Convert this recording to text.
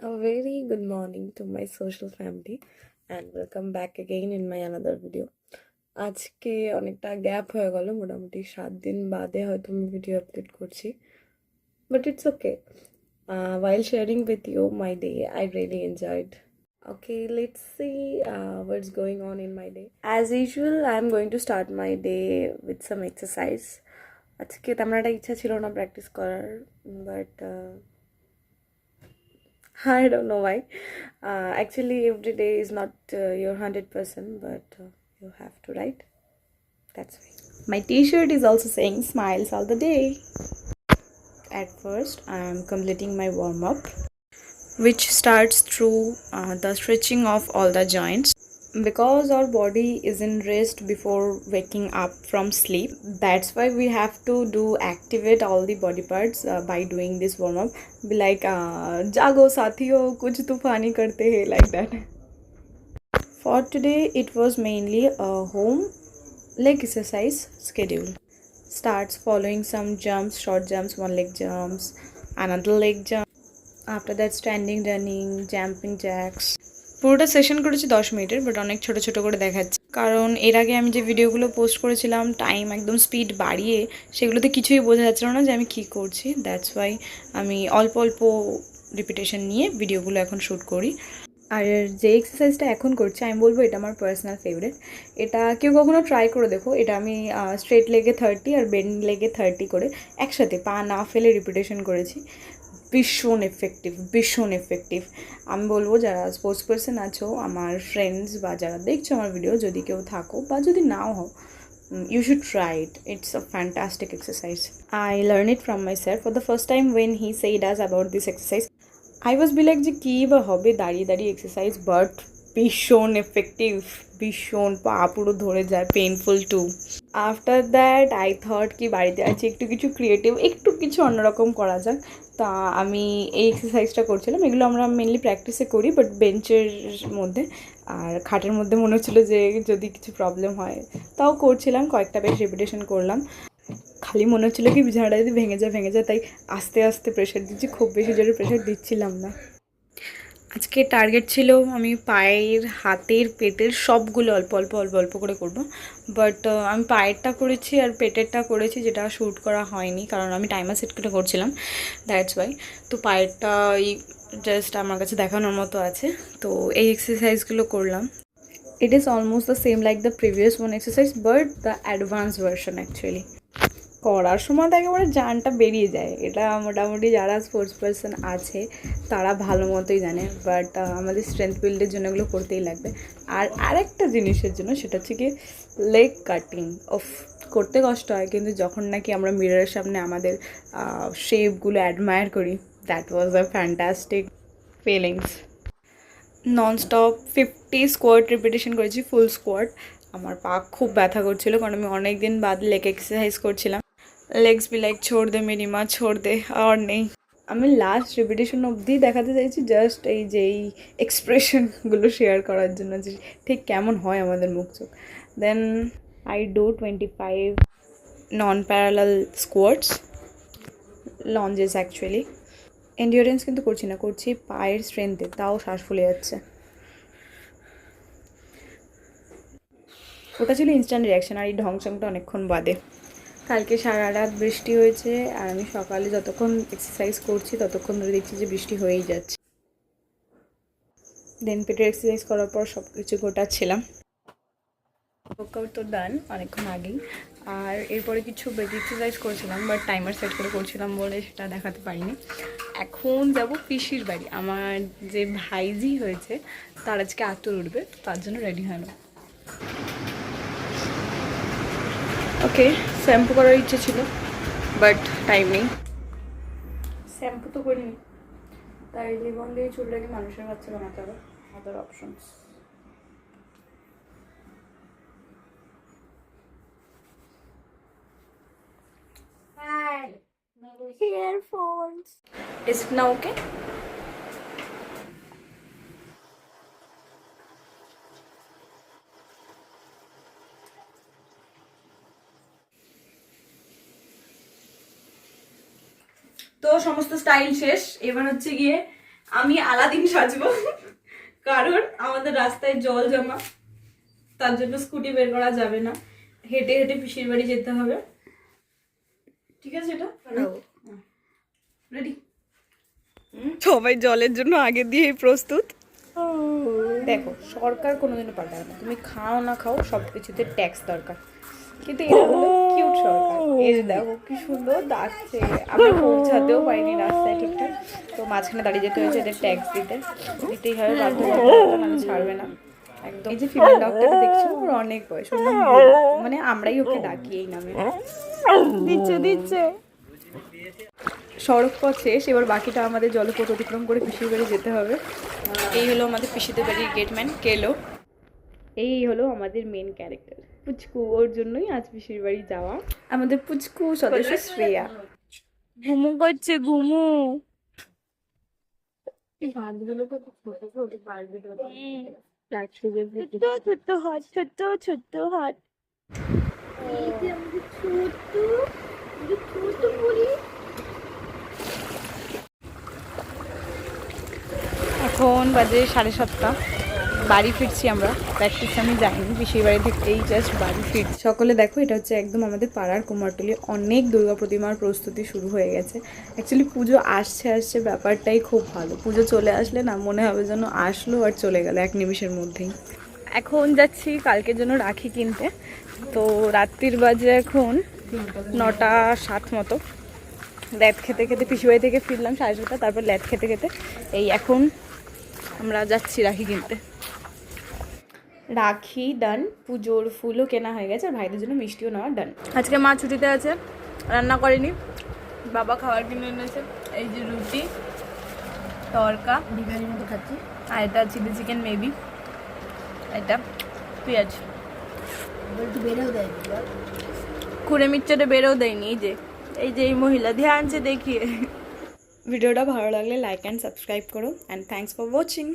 A very good morning to my social family and welcome back again in my another video. আজকে অনেকটা gap হয়ে গেল, মোটামুটি 7 দিন বাদে হয়তো আমি ভিডিও আপলোড করছি, but it's okay. While sharing with you my day, I really enjoyed. Okay, let's see what's going on in my day. As usual, I'm going to start my day with some exercise. আজকে তেমন একটা ইচ্ছা ছিল না practice করার, but I don't know why. Actually, every day is not your 100%, but you have to, right? That's why. My t-shirt is also saying smiles all the day. At first, I am completing my warm-up, which starts through the stretching of all the joints. Because our body is in rest before waking up from sleep, that's why we have to do activate all the body parts by doing this warm up. Be like jago sathiyo kuch tufani karte hai, like that. For today it was mainly a home leg exercise schedule. Starts following some jumps, short jumps, one leg jumps, another leg jump, after that standing running, jumping jacks. পুরোটা session করেছি 10 মিনিটের, but অনেক ছোট ছোট করে দেখাচ্ছি, কারণ এর আগে আমি যে ভিডিওগুলো পোস্ট করেছিলাম টাইম একদম স্পিড বাড়িয়ে, সেগুলোতে কিছুই বোঝা যাচ্ছিল না যে আমি কি করছি। দ্যাটস ওয়াই আমি অল্প অল্প রিপিটেশন নিয়ে ভিডিওগুলো এখন শ্যুট করি। আর যে এক্সারসাইজটা এখন করছি আমি বলবো এটা আমার পার্সোনাল ফেভারিট। এটা কেউ কখনো ট্রাই করে দেখো। এটা আমি স্ট্রেট লেগে 30 আর বেন্ড লেগে 30 করে একসাথে পা না ফেলে রিপিটেশন করেছি। ভীষণ এফেক্টিভ। আমি বলবো যারা স্পোর্টস পার্সন আছো, আমার ফ্রেন্ডস বা যারা দেখছো আমার ভিডিও, যদি কেউ থাকো বা যদি নাও হও, you should try it. It's a fantastic exercise. I learned it from myself for the first time when he said us about this exercise. I was be like যে কী বা হবে দাঁড়িয়ে দাঁড়িয়ে এক্সারসাইজ, বাট ভীষণ এফেক্টিভ, ভীষণ পা পুরো ধরে যায়, painful too. After that I thought কি বাড়িতে আছে একটু কিছু ক্রিয়েটিভ, একটু কিছু অন্যরকম করা যাক। তা আমি এই এক্সারসাইজটা করছিলাম। এগুলো আমরা মেনলি প্র্যাকটিসে করি, বাট বেঞ্চের মধ্যে আর খাটের মধ্যে মনে হচ্ছিলো যে যদি কিছু প্রবলেম হয়, তাও করছিলাম। কয়েকটা বেশ রিপিটেশন করলাম। খালি মনে হচ্ছিলো কি বিছানাটা যদি ভেঙে যায়, তাই আস্তে আস্তে প্রেশার দিচ্ছি, খুব বেশি জোরে প্রেশার দিচ্ছিলাম না। আজকে টার্গেট ছিল আমি পায়ের, হাতের, পেটের সবগুলো অল্প অল্প অল্প অল্প করে করব, বাট আমি পায়েরটা করেছি আর পেটেরটা করেছি, যেটা শ্যুট করা হয়নি কারণ আমি টাইমার সেট করে করছিলাম, দ্যাটস ওয়াই। তো পায়েরটা জাস্ট আমার কাছে দেখানোর মতো আছে, তো এই এক্সারসাইজগুলো করলাম। It is almost the same like the previous one exercise, but the advanced version actually. করার সময় তো একেবারে জানটা বেরিয়ে যায়, এটা মোটামুটি যারা স্পোর্টস পার্সন আছে তারা ভালো মতোই জানে, বাট আমাদের স্ট্রেংথ বিল্ডের জন্য এগুলো করতেই লাগবে। আর আরেকটা জিনিসের জন্য, সেটা হচ্ছে কি লেগ কাটিং। অফ করতে কষ্ট হয়, কিন্তু যখন নাকি আমরা মিররের সামনে আমাদের শেপগুলো অ্যাডমায়ার করি, that was a fantastic feelings. Nonstop 50 squat repetition করেছি, ফুল স্কোয়াট। আমার পা খুব ব্যথা করছিল কারণ আমি অনেক দিন বাদ লেগ এক্সারসাইজ করছিলাম। লেগস বি লাইক ছোড় দে মেরি মা, ছোড় দে, আর নেই। আমি লাস্ট রিপিটেশন অবধি দেখাতে চাইছি, জাস্ট এই যে এই এক্সপ্রেশনগুলো শেয়ার করার জন্য যে ঠিক কেমন হয় আমাদের মুখ চোখ। Then I do 25 non parallel squats, lunges actually. Endurance কিন্তু করছি না, করছি পায়ের স্ট্রেংথে, তাও শ্বাস ফুলে যাচ্ছে। ওটা ছিল ইনস্ট্যান্ট রিয়াকশান, আর এই ঢংসংটা অনেকক্ষণ বাদে। কালকে সারা রাত বৃষ্টি হয়েছে, আর আমি সকালে যতক্ষণ এক্সারসাইজ করছি ততক্ষণ ধরে দেখছি যে বৃষ্টি হয়েই যাচ্ছে। দেন পেটের এক্সারসাইজ করার পর সব কিছু গোটাচ্ছিলাম। ওয়ার্কআউট তো ডান অনেকক্ষণ আগেই, আর এরপরে কিছু বেগ এক্সারসাইজ করছিলাম, বাট টাইমার সেট করে করছিলাম বলে সেটা দেখাতে পারিনি। এখন যাব পিসির বাড়ি, আমার যে ভাইজি হয়েছে তার আজকে আতর উঠবে, তার জন্য রেডি হলো। ওকে, শ্যাম্পু করার ইচ্ছে ছিল বাট টাইম নেই। শ্যাম্পু তো করিনি, তাই লিবন দিয়ে চুলটাকে মানুষের কাছে বানাতে হবে, আদার options. Earphones. Is it now okay? তো সমস্ত স্টাইল শেষ, এবার হচ্ছে গিয়ে আমি আলাদিন সাজবো, কারণ আমাদের রাস্তায় জল জমা, তার জন্য স্কুটি বের করা যাবে না, হেঁটে হেঁটে পিসির বাড়ি যেতে হবে। ঠিক আছে, এটা রেডি। সবাই জলের জন্য আগে দিয়ে প্রস্তুত। দেখো, সরকার কোনোদিনও পাল্টাবে না, তুমি খাও না খাও সব কিছুতে ট্যাক্স দরকার, কিন্তু এটা হলো কিউট সরকার। এই যে দেখো কি সুন্দর ডাকছে, আমরা পৌঁছাতেও পারিনি রাস্তায় ঠিকঠাক, তো মাঝখানে দাঁড়িয়ে যেতে হয়েছে এদের ট্যাক্স দিতেই হবে, বাধ্য মানে ছাড়বে না একদম। এই যে ফিমেল ডগটাকে দেখছো, ওর অনেক বয়স, ওর নাম মানে আমরাই ওকে ডাকি এই নামে। দিচ্ছে সড়ক পথ শেষ, এবার বাকিটা আমাদের জলপথ অতিক্রম করে পিসির বাড়ি যেতে হবে। এই হলো আমাদের পিসিদের বাড়ির গেটম্যান কেলো, এই হলো আমাদের মেন ক্যারেক্টার পুচকু, ওর জন্যই আজ পিসির বাড়ি যাওয়া। আমাদের পুচকু সদস্য শ্রেয়া ঘুমু করছে, ঘুমু। ছোট্ট হাত, ছোট্ট হাত। এখন বাজে 7:30, বাড়ি ফিরছি আমরা। প্র্যাকটিস আমি যাইনি, পিসির বাড়ি থেকেই জাস্ট বাড়ি ফিরছি। সকলে দেখো, এটা হচ্ছে একদম আমাদের পাড়ার কুমারটুলি, অনেক দুর্গা প্রতিমার প্রস্তুতি শুরু হয়ে গেছে। অ্যাকচুয়ালি পুজো আসছে ব্যাপারটাই খুব ভালো, পুজো চলে আসলে না মনে হবে যেন আসলো আর চলে গেল এক নিমিষের মধ্যেই। এখন যাচ্ছি কালকের জন্য রাখি কিনতে, তো রাত্রির বাজে এখন 9:07 মতো। ল্যাদ খেতে খেতে পিসি বাড়ি থেকে ফিরলাম 7:30, তারপর ল্যাদ খেতে খেতে এই এখন আমরা যাচ্ছি রাখি কিনতে। রাখি ডান, পুজোর ফুলও কেনা হয়ে গেছে, আর ভাইদের জন্য মিষ্টিও নেওয়া ডান। আজকে মা ছুটিতে আছে, রান্না করেনি, বাবা খাবার কিনে এনেছে। এই যে রুটি, তরকা বিরিয়ানির মতো খাচ্ছি, আর এটা চিলি চিকেন মেবি, এটা পেঁয়াজ। খুঁড়ে মিচ্ছাটা বেরোও দেয়নি। এই যে এই মহিলা ধ্যান সে দেখিয়ে। ভিডিওটা ভালো লাগলে লাইক অ্যান্ড সাবস্ক্রাইব করো, অ্যান্ড থ্যাংকস ফর ওয়াচিং।